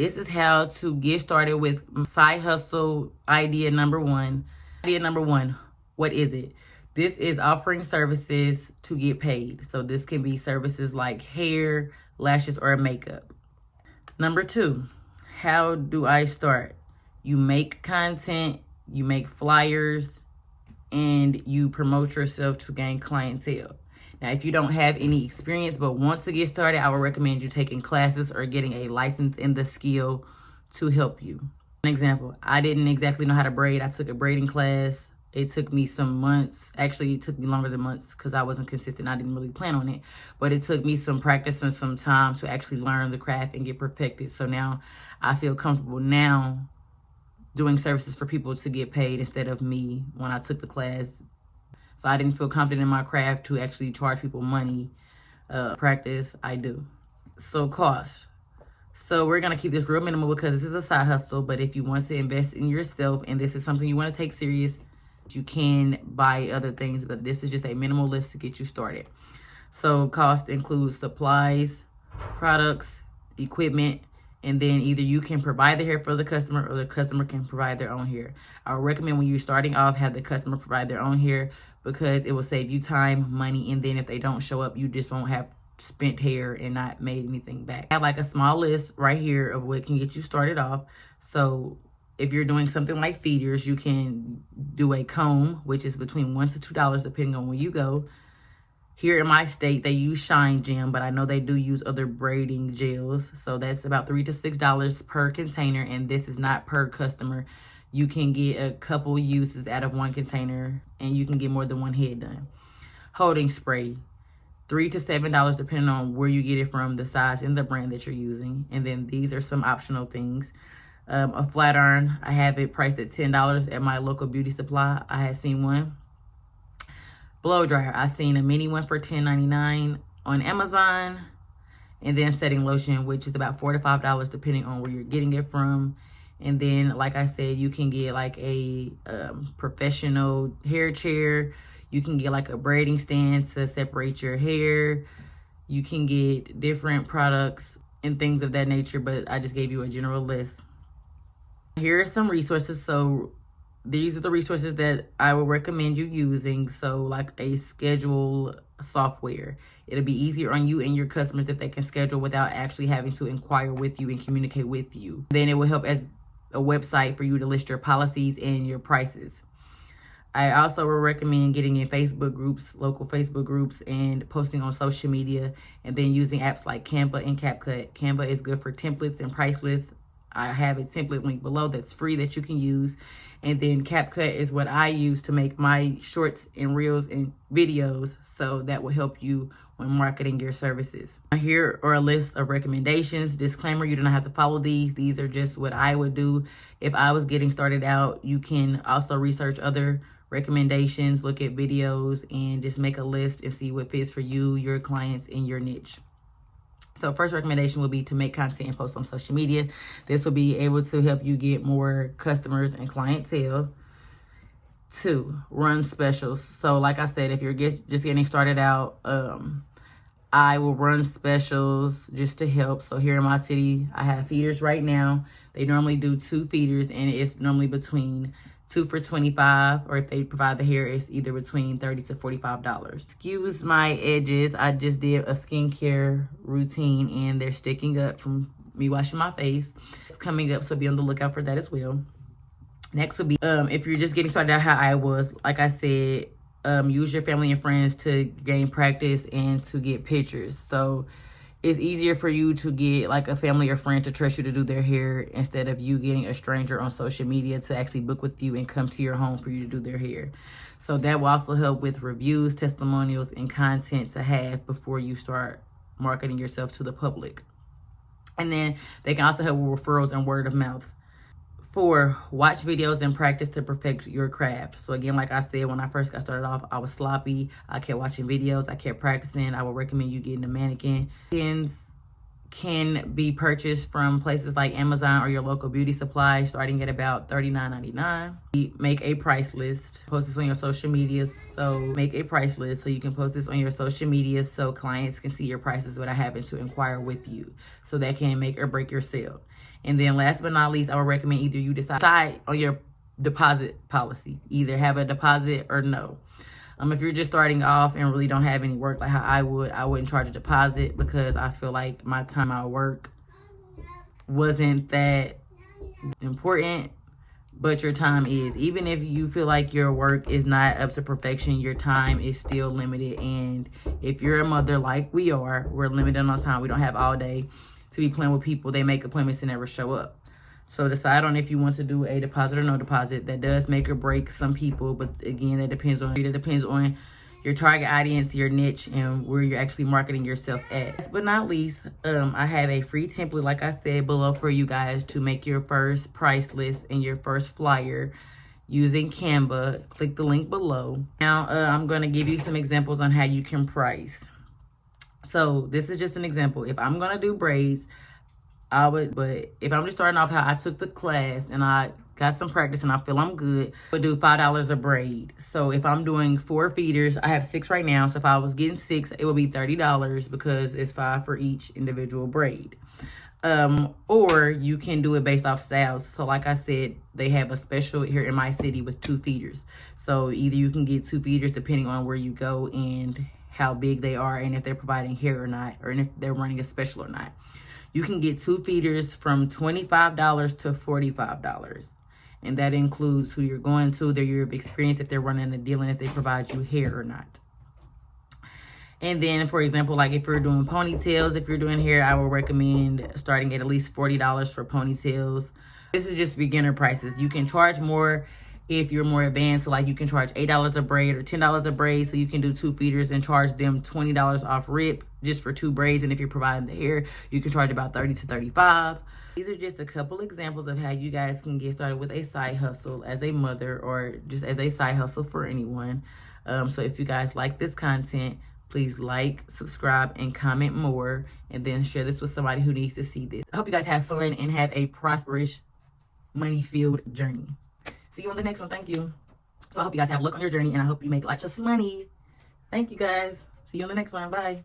This is how to get started with side hustle idea number one. Idea number one, what is it? This is offering services to get paid. So this can be services like hair, lashes, or makeup. Number two, how do I start? You make content, you make flyers, and you promote yourself to gain clientele. Now, if you don't have any experience but want to get started, I would recommend you taking classes or getting a license in the skill to help you. An example, I didn't exactly know how to braid. I took a braiding class. It took me some months. Actually, it took me longer than months because I wasn't consistent. I didn't really plan on it. But it took me some practice and some time to actually learn the craft and get perfected. So now I feel comfortable now doing services for people to get paid instead of me when I took the class. So I didn't feel confident in my craft to actually charge people money. Practice, I do. So cost. So we're going to keep this real minimal because this is a side hustle. But if you want to invest in yourself and this is something you want to take serious, you can buy other things. But this is just a minimal list to get you started. So cost includes supplies, products, equipment, and then either you can provide the hair for the customer or the customer can provide their own hair. I would recommend when you're starting off, have the customer provide their own hair because it will save you time, money, and then if they don't show up, you just won't have spent hair and not made anything back. I have like a small list right here of what can get you started off. So if you're doing something like feeders, you can do a comb, which is between $1 to $2 depending on where you go. Here in my state, they use Shine Gem, but I know they do use other braiding gels. So that's about $3 to $6 per container, and this is not per customer. You can get a couple uses out of one container, and you can get more than one head done. Holding spray, $3 to $7 depending on where you get it from, the size and the brand that you're using. And then these are some optional things. A flat iron, I have it priced at $10 at my local beauty supply. I had seen one. Blow dryer, I seen a mini one for $10.99 on Amazon. And then setting lotion, which is about $4 to $5 depending on where you're getting it from. And then, like I said, you can get like a professional hair chair. You can get like a braiding stand to separate your hair. You can get different products and things of that nature, but I just gave you a general list. Here are some resources. So these are the resources that I would recommend you using. So like a schedule software. It'll be easier on you and your customers if they can schedule without actually having to inquire with you and communicate with you. Then it will help as a website for you to list your policies and your prices. I also would recommend getting in Facebook groups, local Facebook groups, and posting on social media, and then using apps like Canva and CapCut. Canva is good for templates and price lists. I have a template link below that's free that you can use. And then CapCut is what I use to make my shorts and reels and videos. So that will help you when marketing your services. Here are a list of recommendations. Disclaimer, you do not have to follow these. These are just what I would do if I was getting started out. You can also research other recommendations, look at videos, and just make a list and see what fits for you, your clients, and your niche. So first recommendation would be to make content and post on social media. This will be able to help you get more customers and clientele. 2, run specials. So like I said, if you're just getting started out, I will run specials just to help. So here in my city, I have feeders right now. They normally do 2 feeders, and it's normally between 2 for $25, or if they provide the hair, it's either between $30 to $45. Excuse my edges. I just did a skincare routine, and they're sticking up from me washing my face. It's coming up, so be on the lookout for that as well. Next would be, if you're just getting started out how I was, like I said, use your family and friends to gain practice and to get pictures. So it's easier for you to get like a family or friend to trust you to do their hair instead of you getting a stranger on social media to actually book with you and come to your home for you to do their hair. So that will also help with reviews, testimonials, and content to have before you start marketing yourself to the public. And then they can also help with referrals and word of mouth. 4, watch videos and practice to perfect your craft. So again, like I said, when I first got started off, I was sloppy. I kept watching videos. I kept practicing. I would recommend you getting a mannequin. Pins can be purchased from places like Amazon or your local beauty supply, starting at about $39.99. Make a price list. Post this on your social media. So make a price list so you can post this on your social media so clients can see your prices without having to inquire with you. So that can make or break your sale. And then last but not least, I would recommend either you decide on your deposit policy. Either have a deposit or no. If you're just starting off and really don't have any work like how I wouldn't charge a deposit, because I feel like my time at work wasn't that important, but your time is. Even if you feel like your work is not up to perfection, your time is still limited. And if you're a mother like we are, we're limited on time. We don't have all day to be playing with people. They make appointments and never show up. So decide on if you want to do a deposit or no deposit. That does make or break some people, but again, that depends on your target audience, your niche, and where you're actually marketing yourself at. Last but not least, I have a free template, like I said, below for you guys to make your first price list and your first flyer using Canva. Click the link below. Now, I'm going to give you some examples on how you can price. So this is just an example. If I'm going to do braids, but if I'm just starting off how I took the class and I got some practice and I feel I'm good, I would do $5 a braid. So if I'm doing 4 feeders, I have 6 right now. So if I was getting 6, it would be $30 because it's 5 for each individual braid. Or you can do it based off styles. So like I said, they have a special here in my city with 2 feeders. So either you can get 2 feeders depending on where you go and how big they are and if they're providing hair or not, or if they're running a special or not. You can get 2 feeders from $25 to $45. And that includes who you're going to, their year of experience, if they're running a deal, and if they provide you hair or not. And then, for example, like if you're doing ponytails, if you're doing hair, I would recommend starting at least $40 for ponytails. This is just beginner prices. You can charge more if you're more advanced. So like you can charge $8 a braid or $10 a braid. So you can do 2 feeders and charge them $20 off rip just for 2 braids. And if you're providing the hair, you can charge about $30 to $35. These are just a couple examples of how you guys can get started with a side hustle as a mother, or just as a side hustle for anyone. So if you guys like this content, please like, subscribe, and comment more. And then share this with somebody who needs to see this. I hope you guys have fun and have a prosperous, money-filled journey. See you on the next one. Thank you. So I hope you guys have luck on your journey, and I hope you make lots of money. Thank you, guys. See you on the next one. Bye.